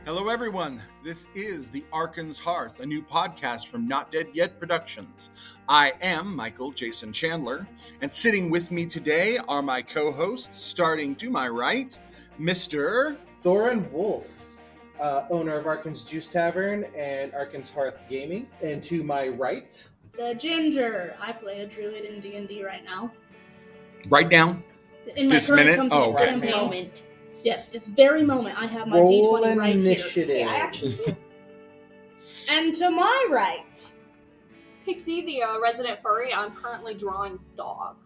Hello, everyone. This is the Arkins Hearth, a new podcast from Not Dead Yet Productions. I am Michael Jason Chandler, and sitting with me today are my co-hosts, starting to my right, Mr. Thorin Wolf, owner of Arkins Juice Tavern and Arkins Hearth Gaming. And to my right, the Ginger. I play a druid in D&D right now. Right now? In my This current minute? campaign, Oh, okay. this moment. Yes, this very moment, I have my roll D20 right initiative. here. Yeah, I actually do. And to my right, Pixie, the resident furry, I'm currently drawing dogs.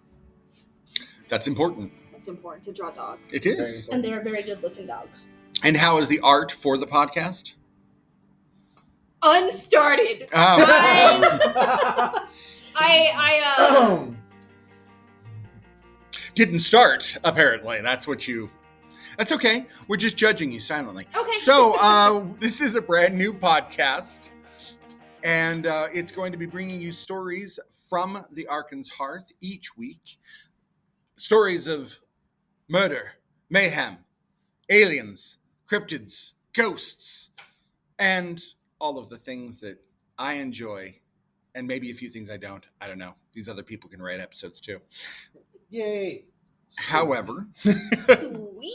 That's important. It's important to draw dogs. It is. and they are very good-looking dogs. And how is the art for the podcast? Unstarted. Oh. I Didn't start, apparently. That's okay. We're just judging you silently. Okay. So, this is a brand new podcast, and it's going to be bringing you stories from the Arkins Hearth each week. Stories of murder, mayhem, aliens, cryptids, ghosts, and all of the things that I enjoy, and maybe a few things I don't. I don't know. These other people can write episodes too. Yay. However, sweet.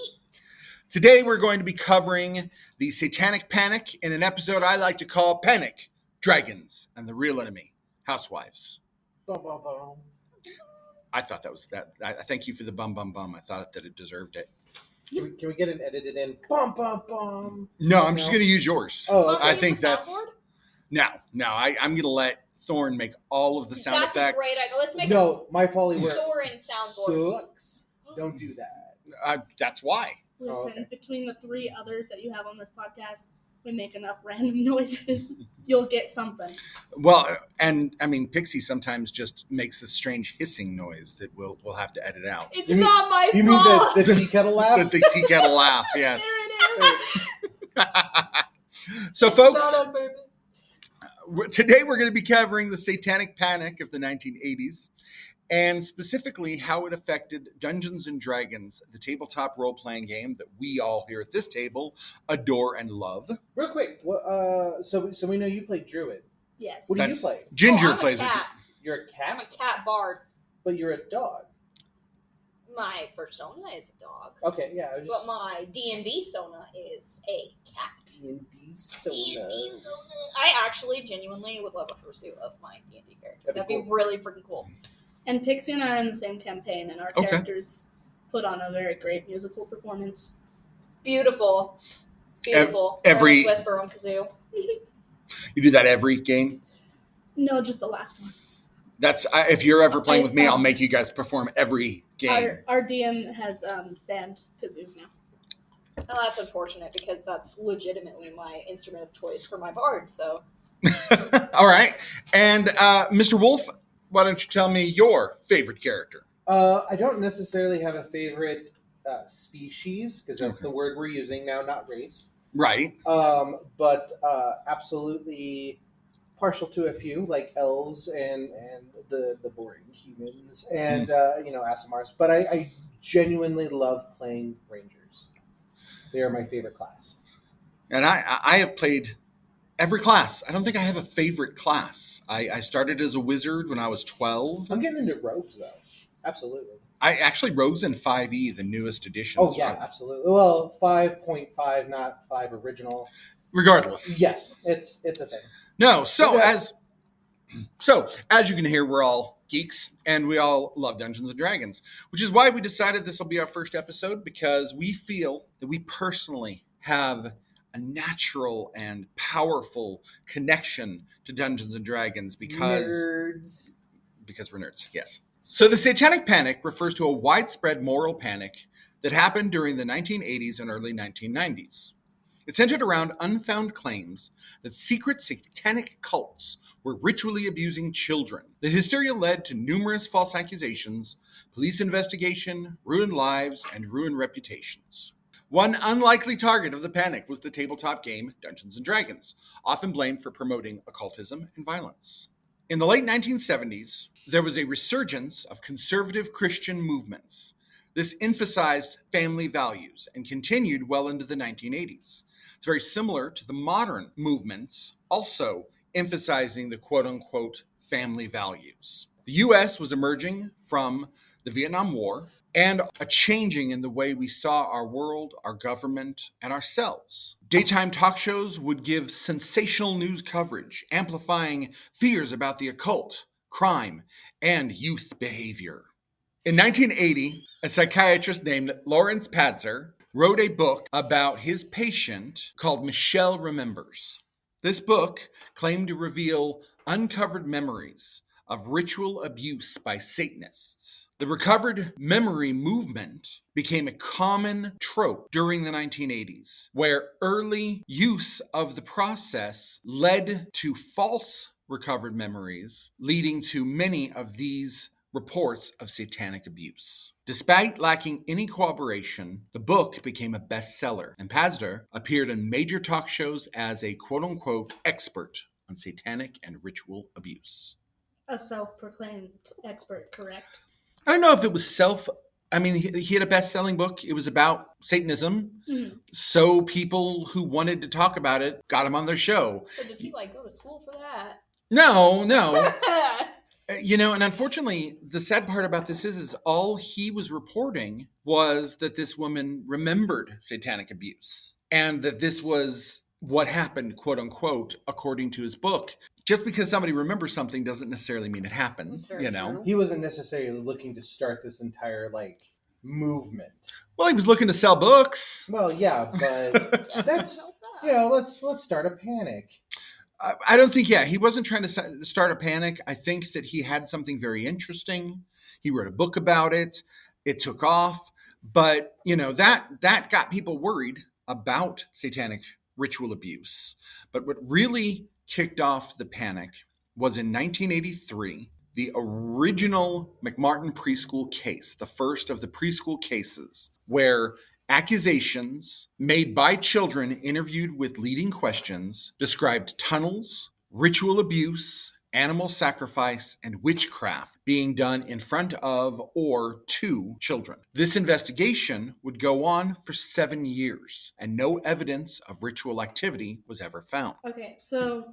today we're going to be covering the Satanic Panic in an episode I like to call Panic, Dragons, and the Real Enemy, Housewives. Bum, bum, bum. I thought that was that. I thank you for the bum, bum, bum. I thought that it deserved it. Can we get an edited in? Bum, bum, bum. No, I'm just going to use yours. Oh, okay. I think that's... No, I'm going to let Thorn make all of the sound That's effects. a great idea. Let's make No, my folly a work Thorin soundboard. sucks. Don't do that. That's why. Listen, okay. Between the three others that you have on this podcast, we make enough random noises. You'll get something. Well, and I mean, Pixie sometimes just makes this strange hissing noise that we'll have to edit out. It's You mean- not my You mean fault. the tea kettle laugh? The tea kettle laugh, yes. There it is. So, folks, Not on purpose. today we're going to be covering the Satanic Panic of the 1980s, and specifically how it affected Dungeons and Dragons, the tabletop role-playing game that we all here at this table adore and love. Real quick, so we know you play Druid. Yes. What do you That's- play? Ginger I'm a plays cat. You're a I'm a cat, cat bard. but you're a dog. My persona is a dog. Okay, yeah. I was But just my D&D sona is a cat. D&D D&D sodas. sona. I actually genuinely would love a fursuit of my D&D character. That'd That'd be be really freaking cool. And Pixie and I are in the same campaign, and our Okay. characters put on a very great musical performance. Beautiful. Beautiful. every- Whisper on kazoo. You do that every game? No, just the last one. That's if you're ever playing with me, I'll make you guys perform every game. Our DM has banned kazoos now. Oh, that's unfortunate because that's legitimately my instrument of choice for my bard. So All right. And Mr. Wolf, why don't you tell me your favorite character? I don't necessarily have a favorite species because that's Okay. the word we're using now, not race. Right. But absolutely partial to a few, like elves and the boring humans and Asimars. But I genuinely love playing rangers. They are my favorite class. And I have played every class. I don't think I have a favorite class. I started as a wizard when I was 12. I'm getting into rogues though. Absolutely. I actually rogues in 5e, the newest edition. Oh yeah, absolutely. Well, 5.5, not 5 original. Regardless. Yes, it's a thing. No, so Okay. as you can hear, we're all geeks and we all love Dungeons and Dragons, which is why we decided this will be our first episode, because we feel that we personally have a natural and powerful connection to Dungeons and Dragons because Nerds. we're nerds, yes. So the Satanic Panic refers to a widespread moral panic that happened during the 1980s and early 1990s. It centered around unfound claims that secret satanic cults were ritually abusing children. The hysteria led to numerous false accusations, police investigation, ruined lives, and ruined reputations. One unlikely target of the panic was the tabletop game Dungeons and Dragons, often blamed for promoting occultism and violence. In the late 1970s, there was a resurgence of conservative Christian movements This emphasized family values and continued well into the 1980s. It's very similar to the modern movements, also emphasizing the quote-unquote family values. The U.S. was emerging from the Vietnam War and a changing in the way we saw our world, our government, and ourselves. Daytime talk shows would give sensational news coverage, amplifying fears about the occult, crime, and youth behavior. In 1980, a psychiatrist named Lawrence Padzer wrote a book about his patient called Michelle Remembers. This book claimed to reveal uncovered memories of ritual abuse by Satanists. The recovered memory movement became a common trope during the 1980s, where early use of the process led to false recovered memories, leading to many of these reports of satanic abuse. Despite lacking any corroboration, the book became a bestseller, and Padzer appeared in major talk shows as a quote-unquote expert on satanic and ritual abuse. A self-proclaimed expert, correct? I don't know if it was he had a best-selling book. It was about Satanism. Mm-hmm. So people who wanted to talk about it got him on their show. So did he go to school for that? No. And unfortunately, the sad part about this is all he was reporting was that this woman remembered satanic abuse and that this was what happened, quote unquote, according to his book. Just because somebody remembers something doesn't necessarily mean it happened, True. He wasn't necessarily looking to start this entire movement. Well, he was looking to sell books. Well, yeah, but that's let's start a panic. I don't think, he wasn't trying to start a panic. I think that he had something very interesting. He wrote a book about it. It took off. But, that got people worried about satanic ritual abuse. But what really kicked off the panic was in 1983, the original McMartin preschool case, the first of the preschool cases, where accusations made by children interviewed with leading questions described tunnels, ritual abuse, animal sacrifice, and witchcraft being done in front of or to children. This investigation would go on for 7 years, and no evidence of ritual activity was ever found. Okay, so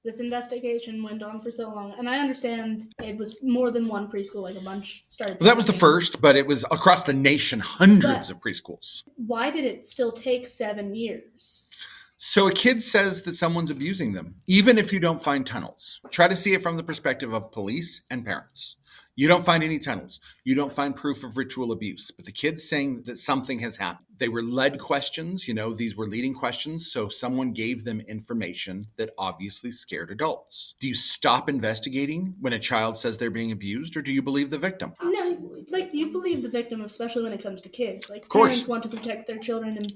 this investigation went on for so long, and I understand it was more than one preschool, a bunch started. Well, that was the first, but it was across the nation, hundreds of preschools. Why did it still take 7 years? So a kid says that someone's abusing them, even if you don't find tunnels. Try to see it from the perspective of police and parents. You don't find any tunnels. You don't find proof of ritual abuse. But the kid's saying that something has happened. They were led questions. These were leading questions. So someone gave them information that obviously scared adults. Do you stop investigating when a child says they're being abused, or do you believe the victim? No, you believe the victim, especially when it comes to kids. Of course. Parents want to protect their children, and,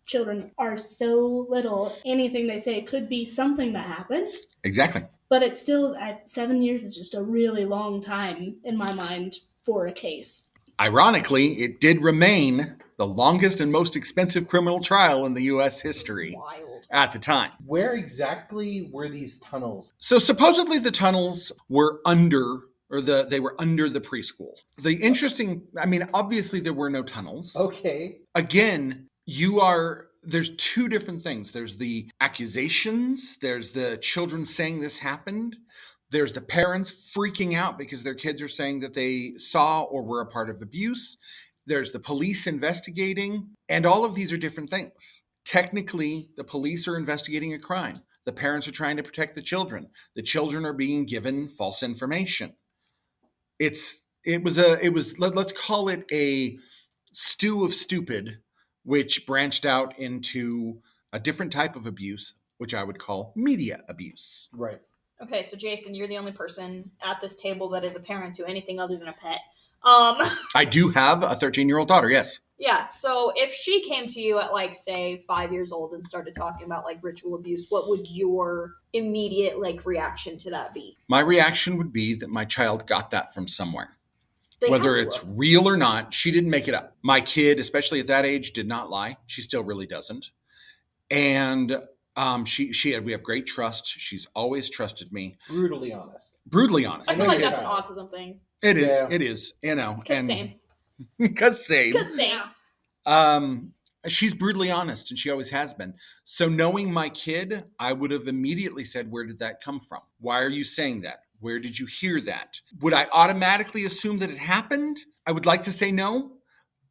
children are so little. Anything they say could be something that happened. Exactly. But it's still, at 7 years is just a really long time in my mind for a case. Ironically, it did remain the longest and most expensive criminal trial in the U.S. history. Wild. At the time. Where exactly were these tunnels? So supposedly the tunnels were under the preschool. The interesting, obviously there were no tunnels. Okay. Again, there's two different things. There's the accusations. There's the children saying this happened. There's the parents freaking out because their kids are saying that they saw or were a part of abuse. There's the police investigating. And all of these are different things. Technically, the police are investigating a crime. The parents are trying to protect the children. The children are being given false information. Let's call it a stew of stupid, which branched out into a different type of abuse, which I would call media abuse. Right. Okay, so Jason, you're the only person at this table that is a parent to anything other than a pet. I do have a 13-year-old daughter, yes. Yeah, so if she came to you at, say, 5 years old and started talking about, ritual abuse, what would your immediate, reaction to that be? My reaction would be that my child got that from somewhere. They Whether it's real or not, she didn't make it up. My kid, especially at that age, did not lie. She still really doesn't. And we have great trust. She's always trusted me. Brutally honest. Brutally honest. I feel like that's an autism thing. It is. Yeah. It is. Same. Because same. Because same. Yeah. She's brutally honest, and she always has been. So knowing my kid, I would have immediately said, where did that come from? Why are you saying that? Where did you hear that? Would I automatically assume that it happened? I would like to say no,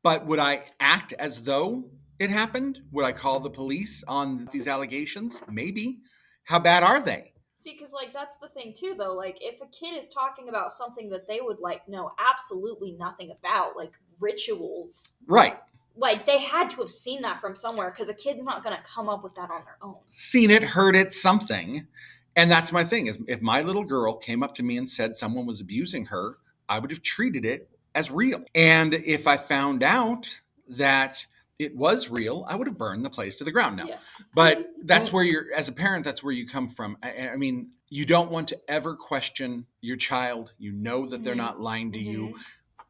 but would I act as though it happened? Would I call the police on these allegations? Maybe. How bad are they? See, because, like, that's the thing, too, though. Like, if a kid is talking about something that they would, like, know absolutely nothing about, like rituals, Right. like, they had to have seen that from somewhere, because a kid's not going to come up with that on their own. Seen it, heard it, something. And that's my thing, is if my little girl came up to me and said someone was abusing her, I would have treated it as real. And if I found out that it was real, I would have burned the place to the ground. Yeah. But that's where you're, as a parent, that's where you come from. I mean, you don't want to ever question your child. You know that they're not lying to you.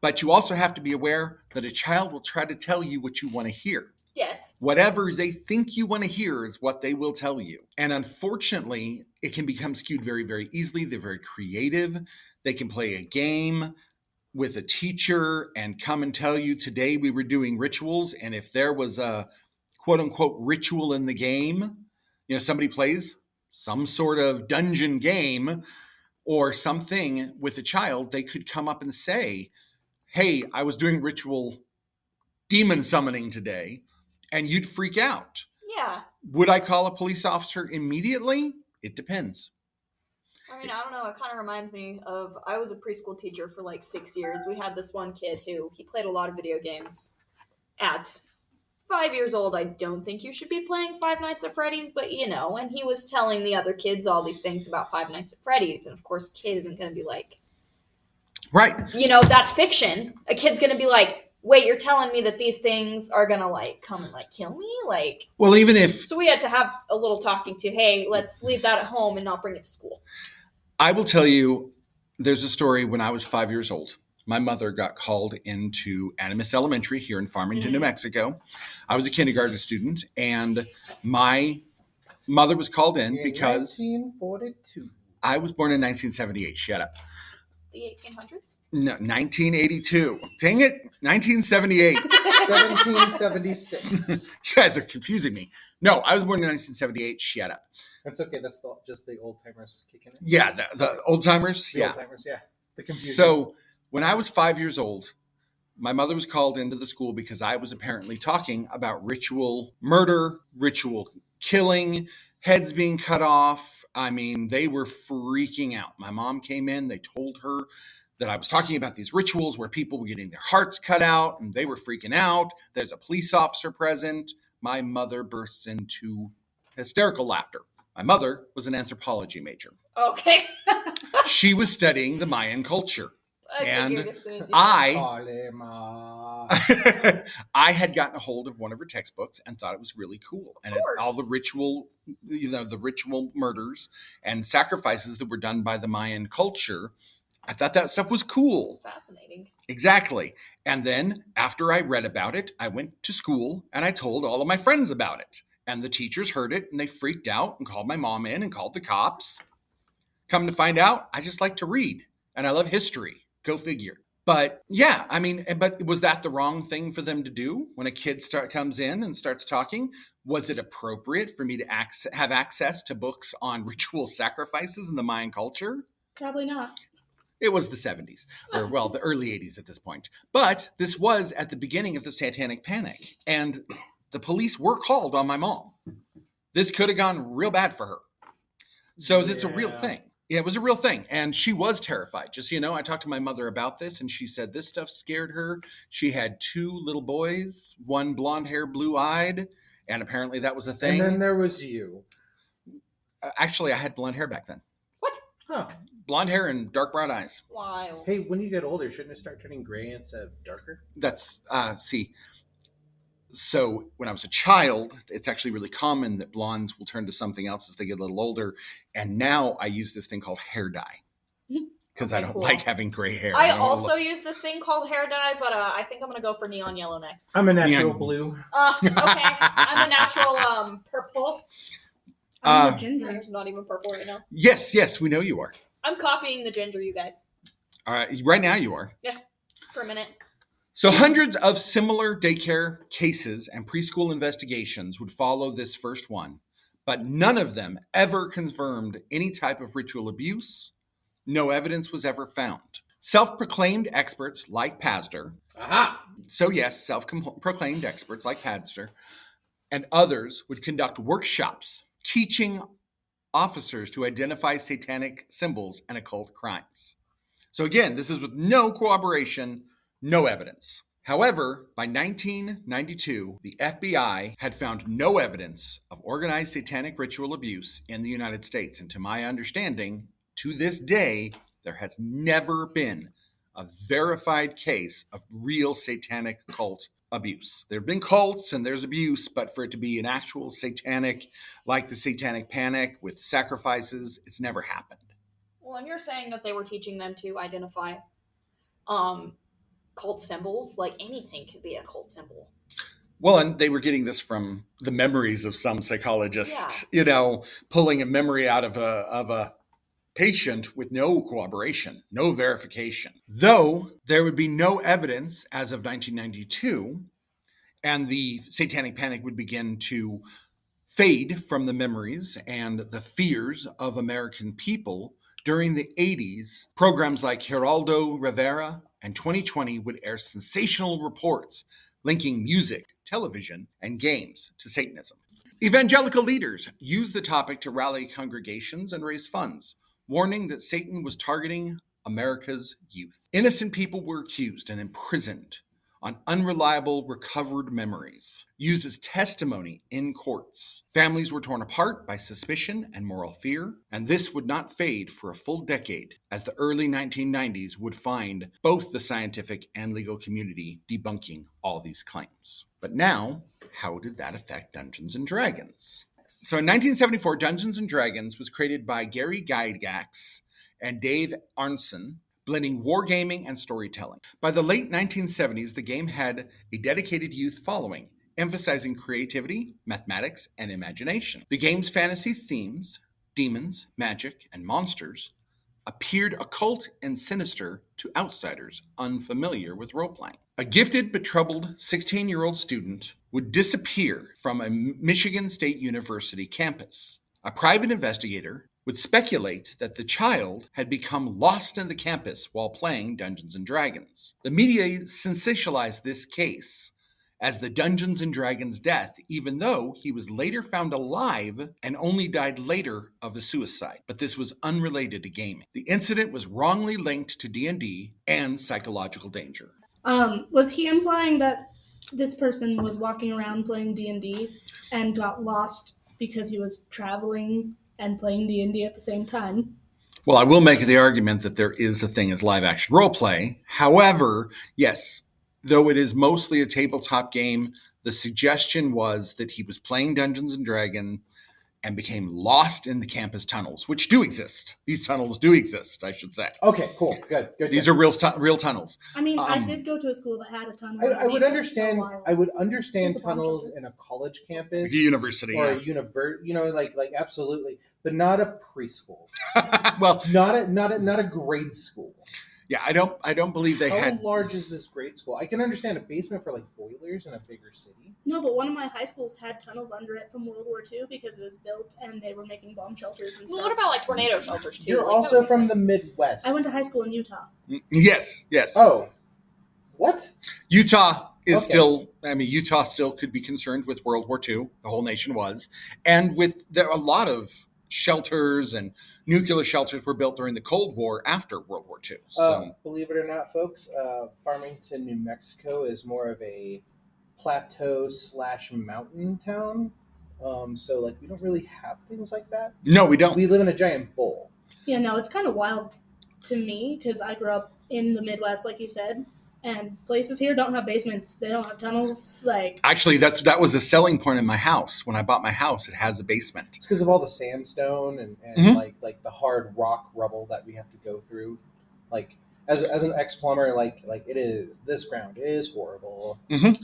But you also have to be aware that a child will try to tell you what you want to hear. Yes. Whatever they think you want to hear is what they will tell you. And unfortunately, it can become skewed very, very easily. They're very creative. They can play a game with a teacher and come and tell you, today we were doing rituals. And if there was a quote unquote ritual in the game, you know, somebody plays some sort of dungeon game or something with a child, they could come up and say, hey, I was doing ritual demon summoning today. And you'd freak out. Yeah. Would I call a police officer immediately? It depends. I mean, I don't know. It kind of reminds me of, I was a preschool teacher for like 6 years. We had this one kid who, he played a lot of video games. At 5 years old, I don't think you should be playing Five Nights at Freddy's, but you know, and he was telling the other kids all these things about Five Nights at Freddy's. And of course, kid isn't going to be like, right. You know, that's fiction. A kid's going to be like, wait, you're telling me that these things are gonna like come and like kill me? Like, well, even if so we had to have a little talking to, hey, let's leave that at home and not bring it to school. I will tell you, there's a story when I was 5 years old. My mother got called into Animas Elementary here in Farmington, New Mexico. I was a kindergarten student, and my mother was called in because 1942. I was born in 1978. Shut up. The 1800s? No, 1982. Dang it, 1978. 1776. You guys are confusing me. No, I was born in 1978. Shut up. That's okay. That's just the old timers kicking in. Yeah, the old timers. The Yeah. old timers, yeah. The confusion. So when I was 5 years old, my mother was called into the school because I was apparently talking about ritual murder, ritual killing, heads being cut off. I mean, they were freaking out. My mom came in. They told her that I was talking about these rituals where people were getting their hearts cut out, and they were freaking out. There's a police officer present. My mother bursts into hysterical laughter. My mother was an anthropology major. Okay. She was studying the Mayan culture. I And figured as soon as you I had gotten a hold of one of her textbooks and thought it was really cool. And course. all the ritual, the ritual murders and sacrifices that were done by the Mayan culture, I thought that stuff was cool. It's fascinating. Exactly. And then after I read about it, I went to school and I told all of my friends about it. And the teachers heard it and they freaked out and called my mom in and called the cops. Come to find out, I just like to read and I love history. Go figure. But yeah, I mean, but was that the wrong thing for them to do when a kid comes in and starts talking? Was it appropriate for me to have access to books on ritual sacrifices in the Mayan culture? Probably not. It was the 70s, or well, the early 80s at this point. But this was at the beginning of the Satanic Panic, and the police were called on my mom. This could have gone real bad for her. So this is a real thing. Yeah, it was a real thing. And she was terrified. Just so you know, I talked to my mother about this, and she said this stuff scared her. She had 2 little boys, one blonde hair, blue-eyed, and apparently that was a thing. And then there was you. Actually, I had blonde hair back then. What? Huh. Blonde hair and dark brown eyes. Wild. Hey, when you get older, shouldn't it start turning gray instead of darker? That's, see... So when I was a child, it's actually really common that blondes will turn to something else as they get a little older. And now I use this thing called hair dye because I don't like having gray hair. I also use this thing called hair dye, but I think I'm going to go for neon yellow next. I'm a natural Neon. blue. Okay. I'm a natural purple. I'm a ginger. There's not even purple right now. Yes, we know you are. I'm copying the ginger, you guys. Right now you are. Yeah, for a minute. So hundreds of similar daycare cases and preschool investigations would follow this first one, but none of them ever confirmed any type of ritual abuse. No evidence was ever found. Self-proclaimed experts like Pastor, self-proclaimed experts like Pastor and others would conduct workshops teaching officers to identify satanic symbols and occult crimes. So again, this is with no corroboration, no evidence. However, by 1992, the FBI had found no evidence of organized satanic ritual abuse in the United States. And to my understanding, to this day, there has never been a verified case of real satanic cult abuse. There have been cults and there's abuse, but for it to be an actual satanic, like the Satanic Panic with sacrifices, it's never happened. Well, and you're saying that they were teaching them to identify cult symbols. Like anything could be a cult symbol. Well, and they were getting this from the memories of some psychologists, pulling a memory out of a patient with no corroboration, no verification. Though there would be no evidence as of 1992, and the Satanic Panic would begin to fade from the memories and the fears of American people. During the 80s, programs like Geraldo Rivera and 2020 would air sensational reports linking music, television, and games to Satanism. Evangelical leaders used the topic to rally congregations and raise funds, warning that Satan was targeting America's youth. Innocent people were accused and imprisoned on unreliable recovered memories, used as testimony in courts. Families were torn apart by suspicion and moral fear, and this would not fade for a full decade, as the early 1990s would find both the scientific and legal community debunking all these claims. But now, how did that affect Dungeons & Dragons? So in 1974, Dungeons & Dragons was created by Gary Gygax and Dave Arneson, blending wargaming and storytelling. By the late 1970s, the game had a dedicated youth following, emphasizing creativity, mathematics, and imagination. The game's fantasy themes, demons, magic, and monsters, appeared occult and sinister to outsiders unfamiliar with role-playing. A gifted but troubled 16-year-old student would disappear from a Michigan State University campus. A private investigator would speculate that the child had become lost in the campus while playing Dungeons & Dragons. The media sensationalized this case as the Dungeons & Dragons death, even though he was later found alive and only died later of a suicide. But this was unrelated to gaming. The incident was wrongly linked to D&D and psychological danger. Was he implying that this person was walking around playing D&D and got lost because he was traveling and playing D&D at the same time? Well, I will make the argument that there is a thing as live action role play. However, yes, though it is mostly a tabletop game, the suggestion was that he was playing Dungeons & Dragons and became lost in the campus tunnels, which do exist. These tunnels do exist, I should say. Okay, cool, good. These are real tunnels. I mean, I did go to a school that had a tunnel. I would understand. I would understand tunnels in a college campus, Like a university, or a university. Like absolutely, but not a preschool. Well, not a grade school. Yeah, I don't believe they had. How large is this grade school? I can understand a basement for like boilers in a bigger city. No, but one of my high schools had tunnels under it from World War II because it was built and they were making bomb shelters and stuff. Well, what about like tornado shelters too? You're Like, also that from makes the sense. Midwest. I went to high school in Utah. Yes. Oh, what? Utah is Okay. still. I mean, Utah still could be concerned with World War II. The whole nation was, and there are a lot of shelters and nuclear shelters were built during the Cold War after World War II. So Believe it or not, folks, Farmington, New Mexico is more of a plateau/mountain town. So like we don't really have things like that. no, we don't. We live in a giant bowl. Yeah, no, it's kind of wild to me because I grew up in the Midwest, like you said, and places here don't have basements. They don't have tunnels. Like, Actually, that was a selling point in my house. When I bought my house, it has a basement. It's because of all the sandstone and Mhm. like the hard rock rubble that we have to go through. Like as an ex plumber, like it is. This ground is horrible. Yeah.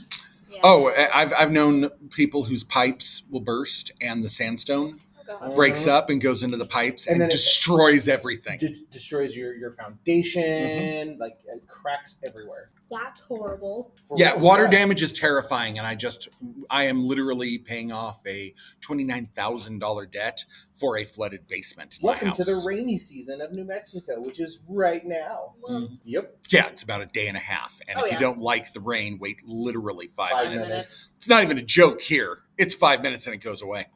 Oh, I've known people whose pipes will burst and the sandstone God. breaks up and goes into the pipes and then destroys everything. Destroys your foundation, like it cracks everywhere. That's horrible. Yeah, water damage is terrifying, and I am literally paying off a $29,000 debt for a flooded basement in my Welcome house. to the rainy season of New Mexico, which is right now. Yep. Yeah, it's about a day and a half, and if you don't like the rain, wait literally 5 minutes. It's not even a joke here. It's 5 minutes and it goes away.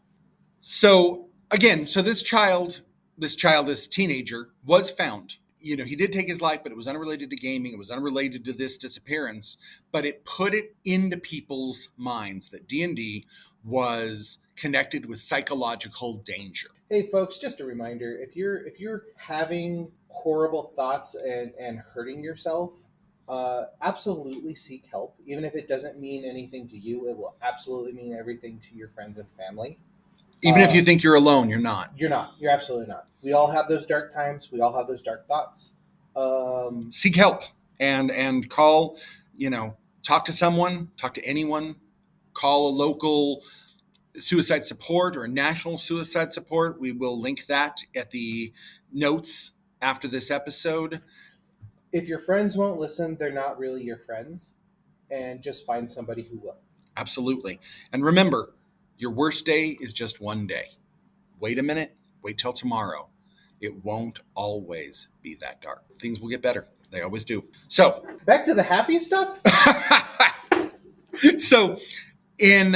So again, this child, this teenager, was found. You know, he did take his life, but it was unrelated to gaming. It was unrelated to this disappearance, but it put it into people's minds that D&D was connected with psychological danger. Hey folks, just a reminder, if you're having horrible thoughts and hurting yourself, absolutely seek help. Even if it doesn't mean anything to you, it will absolutely mean everything to your friends and family. Even if you think you're alone, you're not. You're not. You're absolutely not. We all have those dark times. We all have those dark thoughts. Seek help and call, talk to someone, talk to anyone, call a local suicide support or a national suicide support. We will link that at the notes after this episode. If your friends won't listen, they're not really your friends, and just find somebody who will. Absolutely. And remember, your worst day is just one day. Wait a minute. Wait till tomorrow. It won't always be that dark. Things will get better. They always do. So, back to the happy stuff. So, in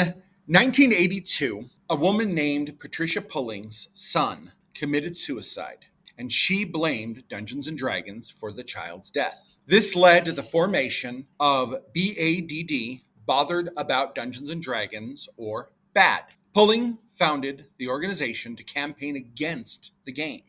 1982, a woman named Patricia Pulling's son committed suicide, and she blamed Dungeons and Dragons for the child's death. This led to the formation of BADD, Bothered About Dungeons and Dragons, or BAD. Pulling founded the organization to campaign against the game,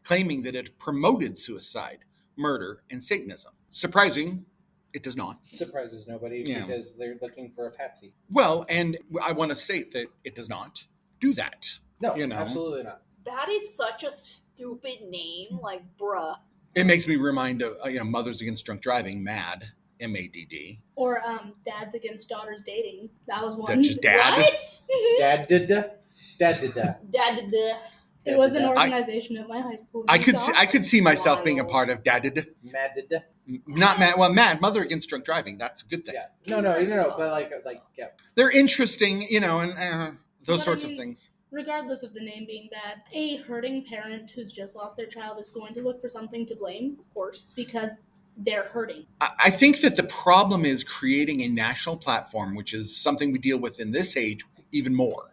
claiming that it promoted suicide, murder, and Satanism. Surprising, it does not. Surprises nobody because they're looking for a patsy. Well, and I want to state that it does not do that. No, absolutely not. That is such a stupid name. Like, bruh. It makes me remind of Mothers Against Drunk Driving, MAD, MADD. Or Dads Against Daughters Dating. That was one. That's just dad. What? Dad did that. It was an organization at my high school. I could see myself being a part of DADD. Mad. Not MAD. Well, MAD, Mother Against Drunk Driving. That's a good thing. Yeah. No. But like, yeah. They're interesting, and those sorts of things. Regardless of the name being bad, a hurting parent who's just lost their child is going to look for something to blame, of course, because they're hurting. I think that the problem is creating a national platform, which is something we deal with in this age even more.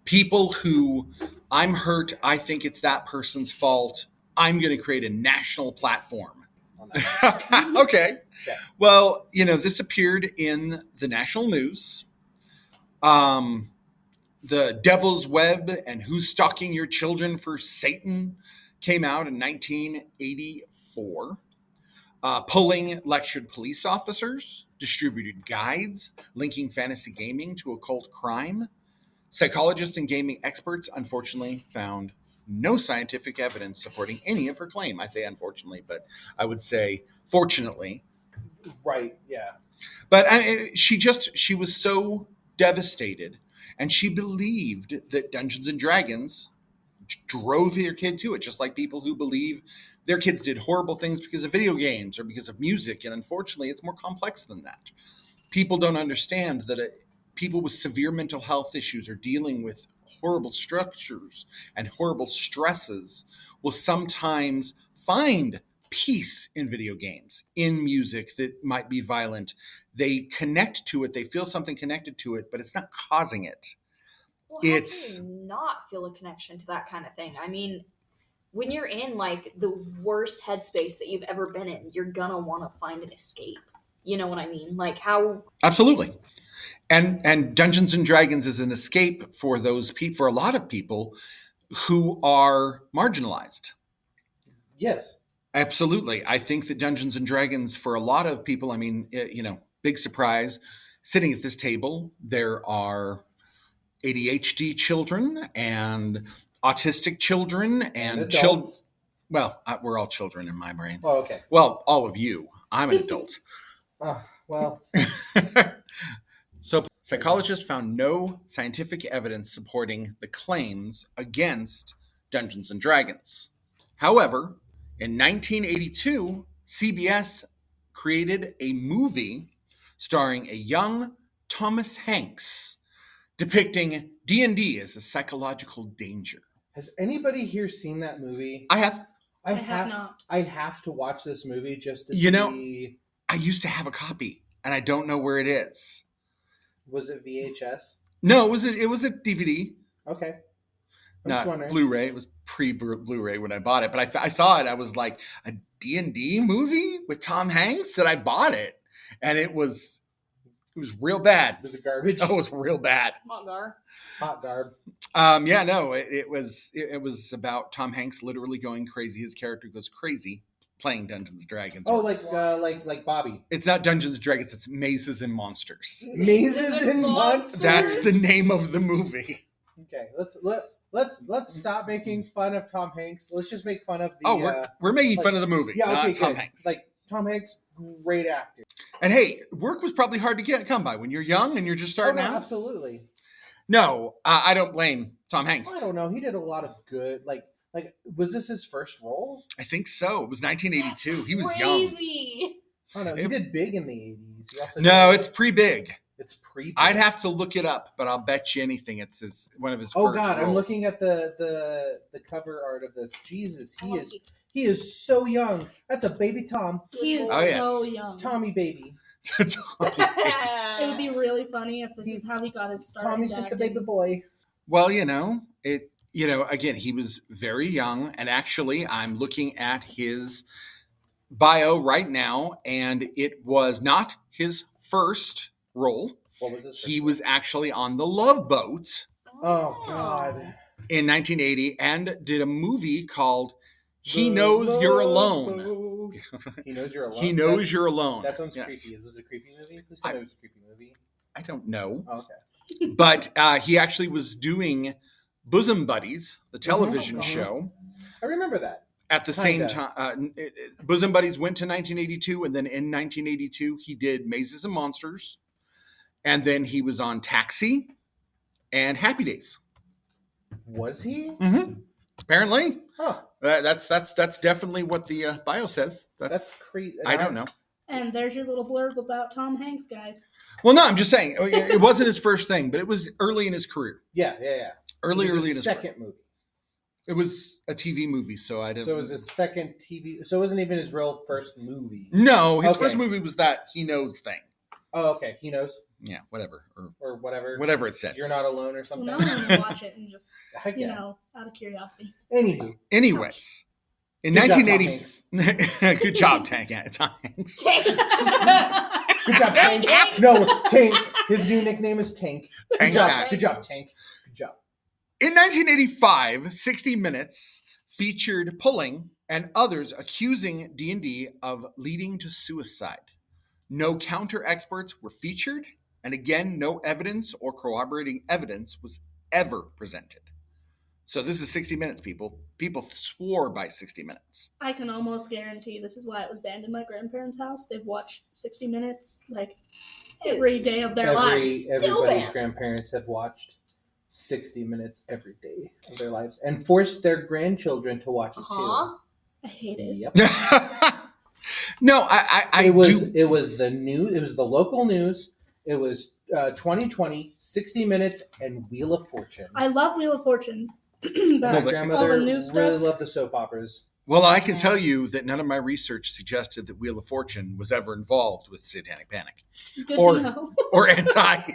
People who, I'm hurt, I think it's that person's fault, I'm going to create a national platform. Okay. Yeah. Well, this appeared in the national news. The Devil's Web and Who's Stalking Your Children for Satan came out in 1984. Pulling lectured police officers, distributed guides linking fantasy gaming to occult crime. Psychologists and gaming experts, unfortunately, found no scientific evidence supporting any of her claim. I say unfortunately, but I would say fortunately. Right, yeah. But she was so devastated, and she believed that Dungeons and Dragons drove their kid to it, just like people who believe their kids did horrible things because of video games or because of music. And unfortunately, it's more complex than that. People don't understand that people with severe mental health issues or dealing with horrible structures and horrible stresses will sometimes find peace in video games, in music that might be violent. They connect to it. They feel something connected to it, but it's not causing it. Well, how can you not feel a connection to that kind of thing? I mean, when you're in like the worst headspace that you've ever been in, you're gonna want to find an escape. You know what I mean? Like how? Absolutely. And Dungeons and Dragons is an escape for those people, for a lot of people who are marginalized. Yes. Absolutely. I think that Dungeons and Dragons, for a lot of people, I mean, big surprise, sitting at this table, there are ADHD children and autistic children and children. Well, we're all children in my brain. Oh, okay. Well, all of you. I'm an adult. Well. Psychologists found no scientific evidence supporting the claims against Dungeons and Dragons. However, in 1982, CBS created a movie starring a young Thomas Hanks depicting D&D as a psychological danger. Has anybody here seen that movie? I have. I have not. I have to watch this movie just to You know- see. I used to have a copy, and I don't know where it is. Was it VHS? No, it was a DVD, Okay. I'm not just wondering. Blu-ray. It was pre-Blu-ray when I bought it, but I saw it. I was like, a D&D movie with Tom Hanks, and I bought it, and it was real bad. Was it garbage? Oh, it was real bad. Hot garb. Yeah, no, it was about Tom Hanks literally going crazy. His character goes crazy playing Dungeons and Dragons. Oh, like Bobby. It's not Dungeons and Dragons, it's Mazes and Monsters. Mazes and Monsters. That's the name of the movie. Okay, let's stop making fun of Tom Hanks. Let's just make fun of the. We're making like- fun of the movie, yeah, not okay, Tom good. Hanks. Like Tom Hanks, great actor. And hey, work was probably hard to come by when you're young and you're just starting out. Absolutely. No, I don't blame Tom Hanks. I don't know. He did a lot of good. Like, was this his first role? I think so. It was 1982. He was young. Crazy. I don't know. He did big in the 80s. He also No, did, it's pre-big. it's pre. I'd have to look it up, but I'll bet you anything it's one of his Oh first God, I'm roles. looking at the cover art of this. Jesus, he is so young. That's a baby Tom. He is Oh, yes. so young. Tommy baby. It would be really funny if this is how he got his start. Tommy's just a baby boy. Well, again, he was very young, and actually, I'm looking at his bio right now, and it was not his first role. What was this? He was actually on the Love Boat Oh God. in 1980 and did a movie called He Knows You're Alone. He knows you're alone. He Knows You're Alone. That sounds Yes. creepy. Was it a creepy movie? Who said it was a creepy movie? I don't know. Oh, okay. But he actually was doing Bosom Buddies, the television Mhm. show, I remember that. at the same Kinda. time. Bosom Buddies went to 1982, and then in 1982, he did Mazes and Monsters. And then he was on Taxi and Happy Days. Was he? Mm-hmm. Apparently. Huh. That's definitely what the bio says. That's crazy. I don't know. And there's your little blurb about Tom Hanks, guys. Well, no, I'm just saying it wasn't his first thing, but it was early in his career. Yeah. Early It was in his his second career. movie. It was a TV movie, so I didn't. So it was his second TV. So it wasn't even his real first movie. No, his Okay. first movie was that He Knows thing. Oh, okay. He knows Yeah, whatever, or whatever. whatever it said. You're not alone or Well, something. now I'm gonna watch it and just, Heck you yeah. know, out of curiosity. Anywho, Anyways, in Good job, 1980, good job, Tank. Tom Hanks. good job, Tank. No, Tank. His new nickname is Tank. Tank Good job. back. Good job, Tank. Good job. In 1985, 60 Minutes featured Pulling and others accusing D&D of leading to suicide. No counter experts were featured, and again, no evidence or corroborating evidence was ever presented. So this is 60 Minutes, people. People swore by 60 Minutes. I can almost guarantee this is why it was banned in my grandparents' house. They've watched 60 Minutes like every day of their lives. Everybody's banned. grandparents have watched 60 Minutes every day of their lives and forced their grandchildren to watch it Uh-huh. I hate it. too. Yep. No, I It was do. it was the news. It was the local news. It was 2020, 60 Minutes, and Wheel of Fortune. I love Wheel of Fortune. My Well, but the- grandmother all the new stuff. really loved the soap operas. Well, I can tell you that none of my research suggested that Wheel of Fortune was ever involved with Satanic Panic. Good or- to know. Or anti.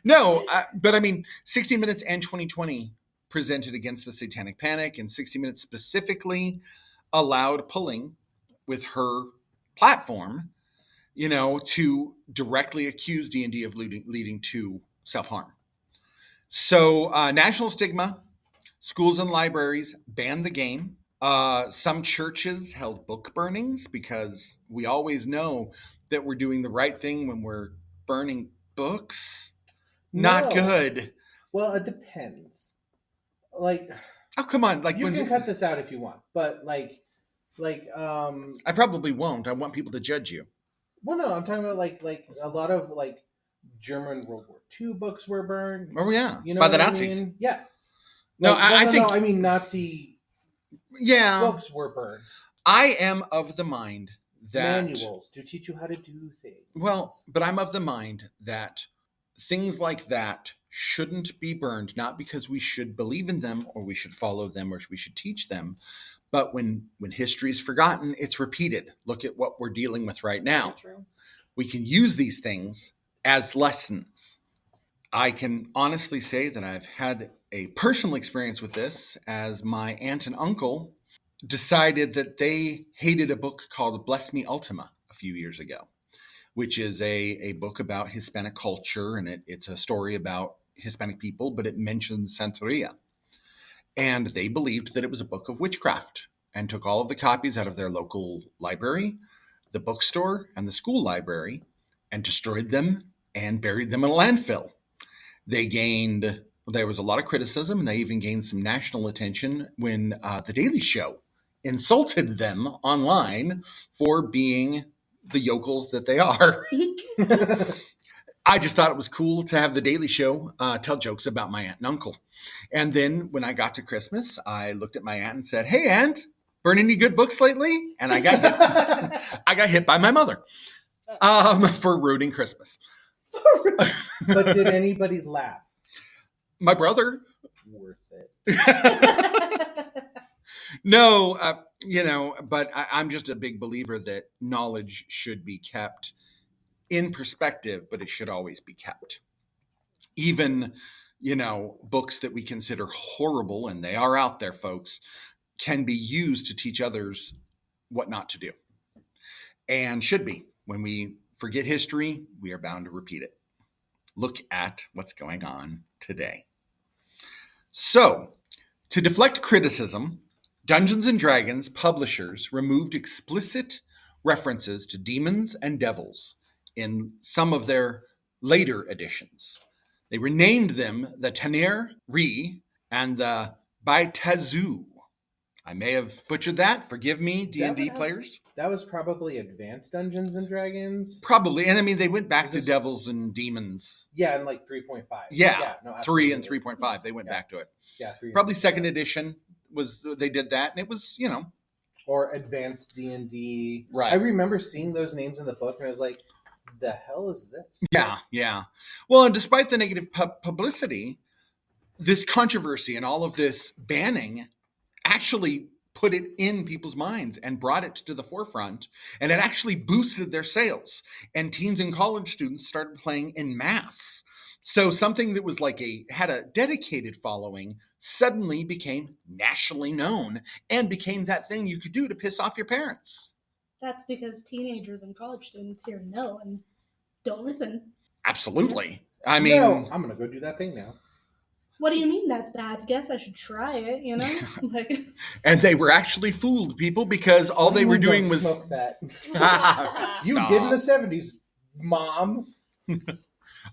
No, but I mean, 60 Minutes and 2020 presented against the Satanic Panic, and 60 Minutes specifically allowed Pulling with her platform, to directly accuse D&D of leading to self-harm. So national stigma, schools and libraries banned the game. Some churches held book burnings because we always know that we're doing the right thing when we're burning books. Not No. good. Well, it depends. Like Oh, come on. Like, you when can cut this out if you want, but I probably won't. I want people to judge you. well, no, I'm talking about like a lot of like German World War II books were burned. Oh, yeah. You know By the what I Nazis. mean? Yeah. No, Like, I think... I mean, Nazi books were burned. I am of the mind that... Manuals to teach you how to do things. Well, but I'm of the mind that things like that shouldn't be burned, not because we should believe in them or we should follow them or we should teach them, but when history is forgotten, it's repeated. Look at what we're dealing with right now. True. We can use these things as lessons. I can honestly say that I've had a personal experience with this, as my aunt and uncle decided that they hated a book called Bless Me Ultima a few years ago, which is a book about Hispanic culture, and it's a story about Hispanic people, but it mentions Santeria. And they believed that it was a book of witchcraft and took all of the copies out of their local library, the bookstore, and the school library, and destroyed them and buried them in a landfill. There was a lot of criticism, and they even gained some national attention when The Daily Show insulted them online for being the yokels that they are. I just thought it was cool to have The Daily Show tell jokes about my aunt and uncle. And then when I got to Christmas, I looked at my aunt and said, "Hey, Aunt, burn any good books lately?" And I got hit by my mother for ruining Christmas. But did anybody laugh? My brother. Worth it. No, but I'm just a big believer that knowledge should be kept in perspective, but it should always be kept. Even, books that we consider horrible, and they are out there, folks, can be used to teach others what not to do. And should be. When we forget history, we are bound to repeat it. Look at what's going on today. So, to deflect criticism, Dungeons & Dragons publishers removed explicit references to demons and devils in some of their later editions. They renamed them the Tener Re and the Baitazu. I may have butchered that. Forgive me, D&D players. That was probably Advanced Dungeons and Dragons. Probably. And I mean, they went back to devils and demons. Yeah, in like 3.5. Yeah, no, 3 and 3.5. They went back to it. Yeah, 3. Probably second edition they did that, and it was, Or Advanced D&D. Right. I remember seeing those names in the book, and I was like, the hell is this? Yeah. Well, and despite the negative publicity, this controversy and all of this banning actually put it in people's minds and brought it to the forefront, and it actually boosted their sales. And teens and college students started playing en masse. So something that was had a dedicated following suddenly became nationally known and became that thing you could do to piss off your parents. That's because teenagers and college students here know and don't listen. Absolutely. I mean... No, I'm going to go do that thing now. What do you mean that's bad? I guess I should try it, And they were actually fooled, people, because all they were doing was... Smoke that. You did in the 70s, Mom.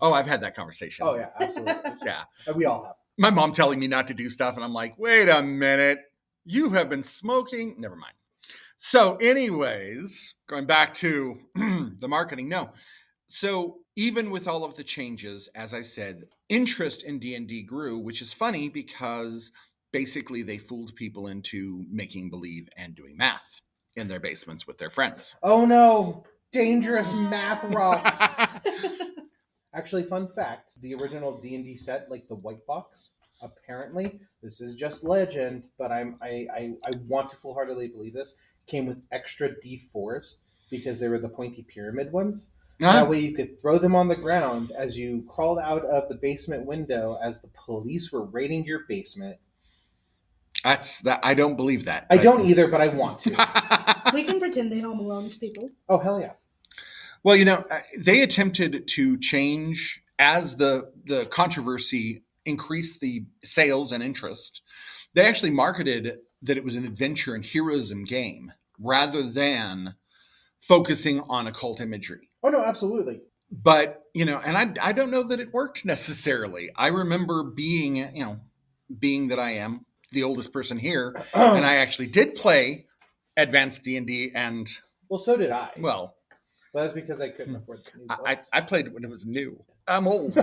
Oh, I've had that conversation. Oh, yeah, absolutely. Yeah. We all have. My mom telling me not to do stuff, and I'm like, wait a minute. You have been smoking? Never mind. So anyways, going back to the marketing, no. So even with all of the changes, as I said, interest in D&D grew, which is funny because basically they fooled people into making believe and doing math in their basements with their friends. Oh, no. Dangerous math rocks. Actually, fun fact, the original D&D set, like the White Fox, apparently, this is just legend, but I want to full-heartedly believe this, came with extra D4s because they were the pointy pyramid ones. That way you could throw them on the ground as you crawled out of the basement window as the police were raiding your basement. I don't believe that. I don't either, but I want to. We can pretend they home alone to people. Oh, hell yeah. Well, they attempted to change as the controversy increased the sales and interest. They actually marketed that it was an adventure and heroism game rather than focusing on occult imagery. Oh, no, absolutely. But, and I don't know that it worked necessarily. I remember being that I am the oldest person here, and I actually did play Advanced D&D Well, so did I. Well... But that's because I couldn't afford the new books. I played it when it was new. I'm old.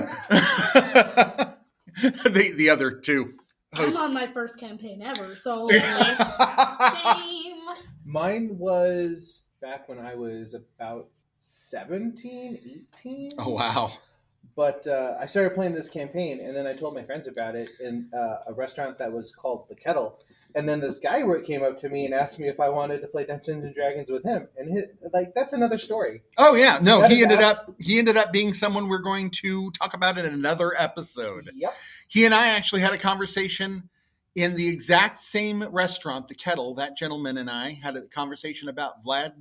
The other two hosts. I'm on my first campaign ever, so Same. Mine was back when I was about 17, 18. Oh, wow. But I started playing this campaign, and then I told my friends about it in a restaurant that was called The Kettle. And then this guy came up to me and asked me if I wanted to play Dungeons and Dragons with him. And that's another story. Oh yeah, no, That he is ended up being someone we're going to talk about in another episode. Yep. He and I actually had a conversation in the exact same restaurant, The Kettle. That gentleman and I had a conversation about Vlad.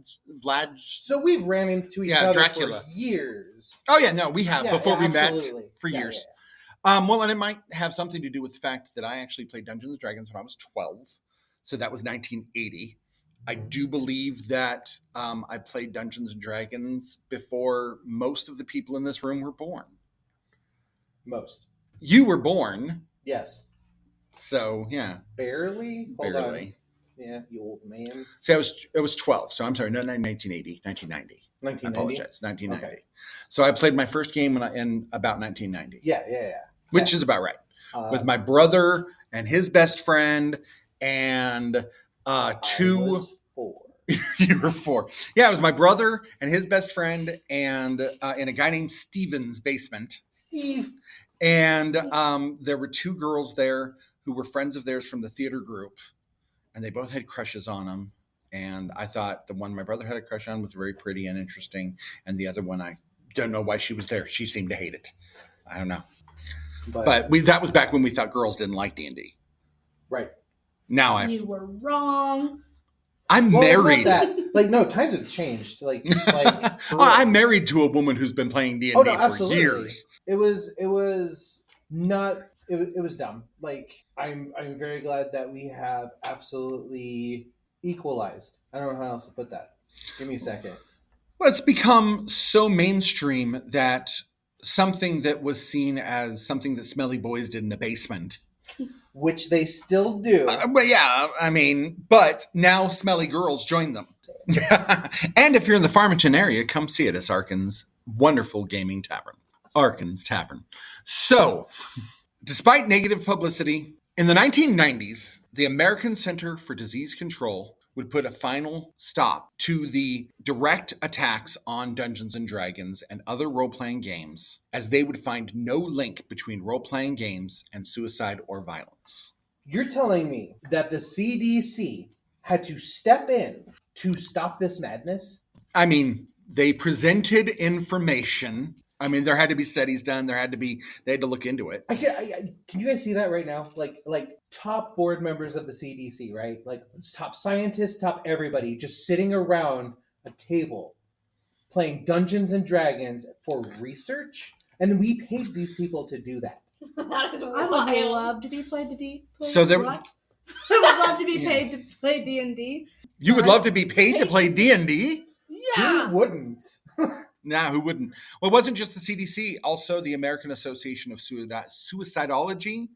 So we've ran into each other Dracula. for years. Oh yeah, no, we have before we met absolutely. for Yeah, years. yeah. Well, and it might have something to do with the fact that I actually played Dungeons and Dragons when I was 12. So that was 1980. I do believe that I played Dungeons and Dragons before most of the people in this room were born. Most. You were born. Yes. So, yeah. Barely? Hold Barely. on. Yeah, you old man. See, it was 12. So I'm sorry, no, 1980, 1990. 1990? I apologize, 1990. Okay. So I played my first game in about 1990. Yeah. Which is about right. With my brother and his best friend and two. I was 4. You were 4. Yeah, it was my brother and his best friend and in a guy named Steven's basement. Steve. And there were 2 girls there who were friends of theirs from the theater group. And they both had crushes on them. And I thought the one my brother had a crush on was very pretty and interesting. And the other one, I don't know why she was there. She seemed to hate it. I don't know. But that was back when we thought girls didn't like D&D. Right. Now you were wrong. I'm Well, it's not married. that. No, times have changed. I'm married to a woman who's been playing D&D for absolutely. years. It was not. It was dumb. I'm very glad that we have absolutely equalized. I don't know how else to put that. Give me a second. Well, it's become so mainstream that something that was seen as something that smelly boys did in a basement. Which they still do. But yeah, I mean, but now smelly girls join them. And if you're in the Farmington area, come see it. It's Arkins' wonderful gaming tavern. Arkins Tavern. So, despite negative publicity, in the 1990s, the American Center for Disease Control would put a final stop to the direct attacks on Dungeons and Dragons and other role-playing games, as they would find no link between role-playing games and suicide or violence. You're telling me that the CDC had to step in to stop this madness? I mean, they presented information. I mean, there had to be studies done. They had to look into it. Can you guys see that right now? Like top board members of the CDC, right? Like top scientists, top everybody, just sitting around a table playing Dungeons and Dragons for research, and then we paid these people to do that. That is I wild. would love to be paid to D. So there- What? I would love to be paid to play D&D. You would love to be paid to play D&D? Yeah. Who wouldn't? Nah, who wouldn't? Well, it wasn't just the CDC. Also, the American Association of Suicidology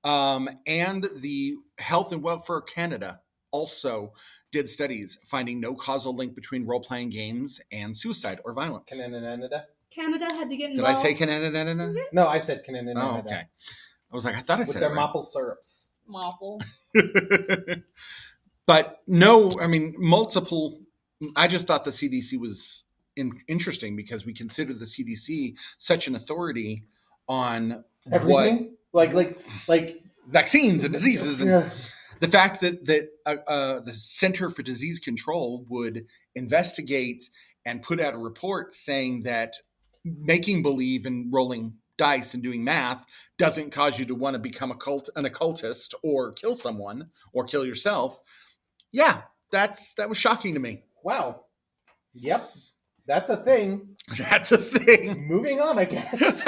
and the Health and Welfare Canada also did studies finding no causal link between role-playing games and suicide or violence. Canada? Canada had to get Did I involved. say Canada? No, I said Canada. Oh, okay. I was like, I thought I With said their it right. maple syrups. Maple. But no, I mean, multiple. I just thought the CDC was interesting because we consider the CDC such an authority on Everything? what Like vaccines and diseases, and Yeah. the fact that the Center for Disease Control would investigate and put out a report saying that making believe and rolling dice and doing math doesn't cause you to want to become an occultist or kill someone or kill yourself. Yeah, that was shocking to me. Wow. Yep. That's a thing. That's a thing. Moving on, I guess.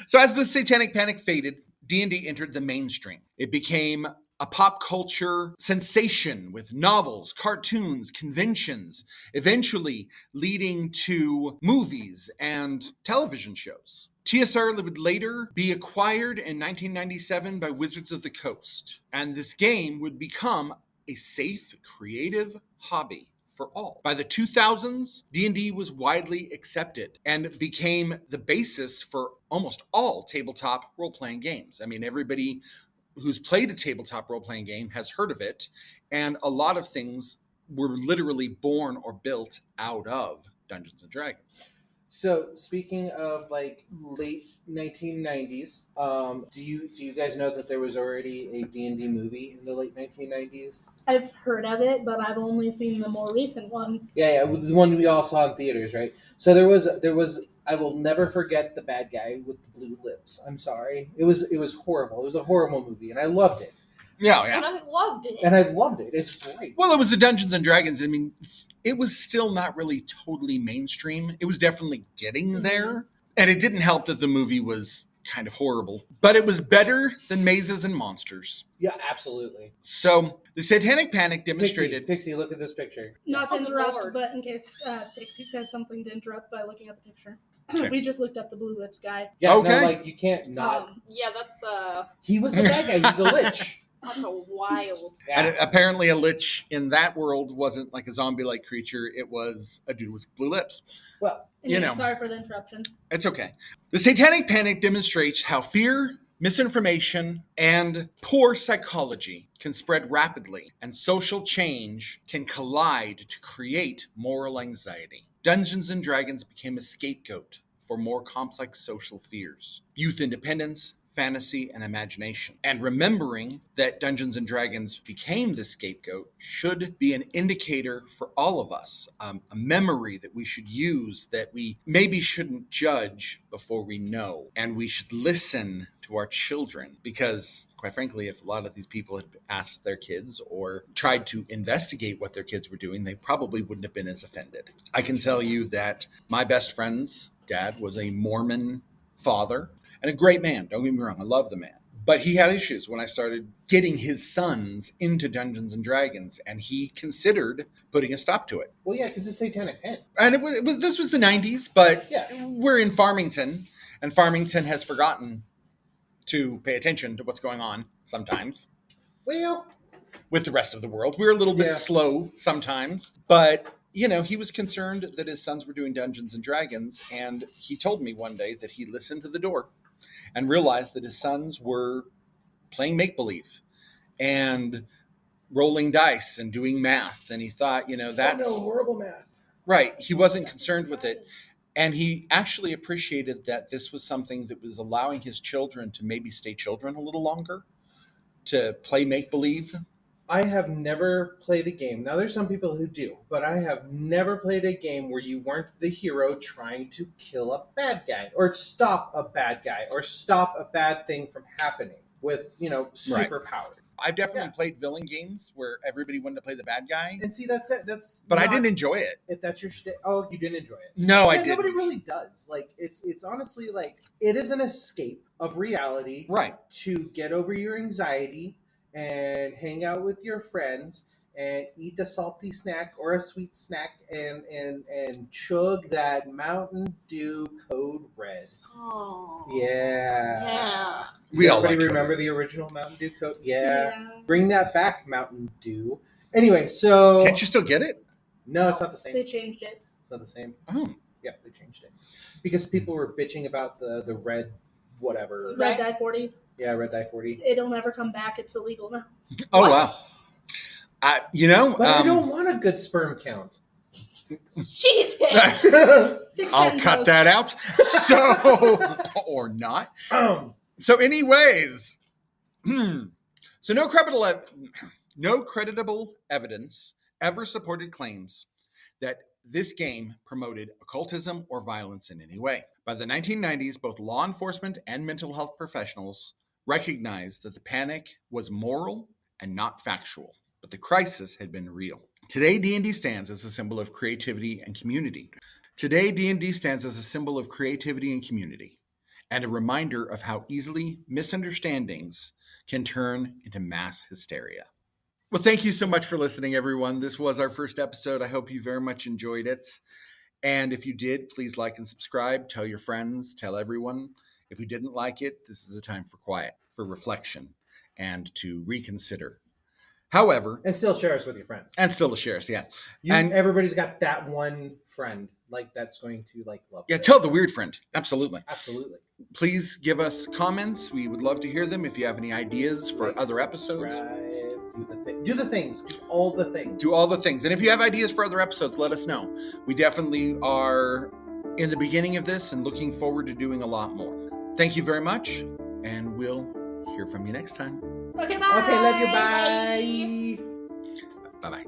So as the Satanic Panic faded, D&D entered the mainstream. It became a pop culture sensation with novels, cartoons, conventions, eventually leading to movies and television shows. TSR would later be acquired in 1997 by Wizards of the Coast, and this game would become a safe, creative hobby for all. By the 2000s, D&D was widely accepted and became the basis for almost all tabletop role-playing games. I mean, everybody who's played a tabletop role-playing game has heard of it, and a lot of things were literally born or built out of Dungeons and Dragons. So speaking of like late 1990s, do you guys know that there was already a D&D movie in the late 1990s? I've heard of it, but I've only seen the more recent one. Yeah, the one we all saw in theaters, right? So there was. I will never forget the bad guy with the blue lips. I'm sorry, it was horrible. It was a horrible movie, and I loved it. Yeah. And I loved it. It's great. Well, it was the Dungeons and Dragons. I mean, it was still not really totally mainstream. It was definitely getting there. And it didn't help that the movie was kind of horrible. But it was better than Mazes and Monsters. Yeah, absolutely. So the Satanic Panic demonstrated... Pixie, look at this picture. Not to Oh, interrupt, Lord. but in case Dixie says something to interrupt by looking at the picture. Okay. We just looked up the Blue Lips guy. Yeah, Okay. no, like you can't not. Yeah, that's He was the bad guy. He's a lich. a wild. And Yeah. apparently a lich in that world wasn't like a zombie-like creature. It was a dude with blue lips. Well, Anyway, You know. sorry for the interruption. It's okay. The Satanic Panic demonstrates how fear, misinformation, and poor psychology can spread rapidly, and social change can collide to create moral anxiety. Dungeons and Dragons became a scapegoat for more complex social fears, youth independence, fantasy, and imagination. And remembering that Dungeons and Dragons became the scapegoat should be an indicator for all of us, a memory that we should use, that we maybe shouldn't judge before we know, and we should listen to our children, because quite frankly, if a lot of these people had asked their kids or tried to investigate what their kids were doing, they probably wouldn't have been as offended. I can tell you that my best friend's dad was a Mormon father, and a great man, don't get me wrong, I love the man. But he had issues when I started getting his sons into Dungeons and Dragons, and he considered putting a stop to it. well, yeah, because it's Satanic Panic. And this was the 90s, but Yeah. we're in Farmington, and Farmington has forgotten to pay attention to what's going on sometimes Well, with the rest of the world. We're a little bit Yeah. slow sometimes, but he was concerned that his sons were doing Dungeons and Dragons, and he told me one day that he listened to the door and realized that his sons were playing make-believe and rolling dice and doing math. And he thought, that's horrible math. right. He wasn't concerned with it. And he actually appreciated that this was something that was allowing his children to maybe stay children a little longer, to play make-believe. I have never played a game. Now, there's some people who do, but I have never played a game where you weren't the hero trying to kill a bad guy or stop a bad guy or stop a bad thing from happening with, superpower. I've definitely played villain games where everybody wanted to play the bad guy, And see, that's it. That's but I not- didn't enjoy it. If that's your shtick. Oh, you didn't enjoy it. No, I Yeah, didn't. nobody really does. Like, it's honestly like it is an escape of reality Right. to get over your anxiety and hang out with your friends and eat a salty snack or a sweet snack and chug that Mountain Dew Code Red. Oh. Yeah. Yeah. We all Everybody like remember Code the original Mountain Dew Code? Yeah. Bring that back, Mountain Dew. Anyway, so Can't you still get it? no, it's not the same. They changed it. It's not the same. Oh. Yeah, they changed it because people were bitching about the red whatever. Red Dye 40. Yeah, red dye 40. It'll never come back. It's illegal now. Oh, What? wow. But I don't want a good sperm count. Jesus. I'll cut that out. So, or not. So, anyways, so no creditable evidence ever supported claims that this game promoted occultism or violence in any way. By the 1990s, both law enforcement and mental health professionals recognized that the panic was moral and not factual, but the crisis had been real. Today, D&D stands as a symbol of creativity and community. Today, D&D stands as a symbol of creativity and community, and a reminder of how easily misunderstandings can turn into mass hysteria. Well, thank you so much for listening, everyone. This was our first episode. I hope you very much enjoyed it. And if you did, please like and subscribe. Tell your friends. Tell everyone. If you didn't like it, this is a time for quiet, for reflection, and to reconsider. However, And still share us with your friends. and still to share us, yeah. And and- everybody's got that one friend like that's going to like love. Yeah, this. tell the weird friend. Absolutely. Absolutely. Please give us comments. We would love to hear them. If you have any ideas for Like, other episodes, subscribe, do the things. Do all the things. do all the things. And if you have ideas for other episodes, let us know. We definitely are in the beginning of this and looking forward to doing a lot more. Thank you very much, and we'll hear from you next time. Okay, bye. Okay, love you. Bye. Bye-bye.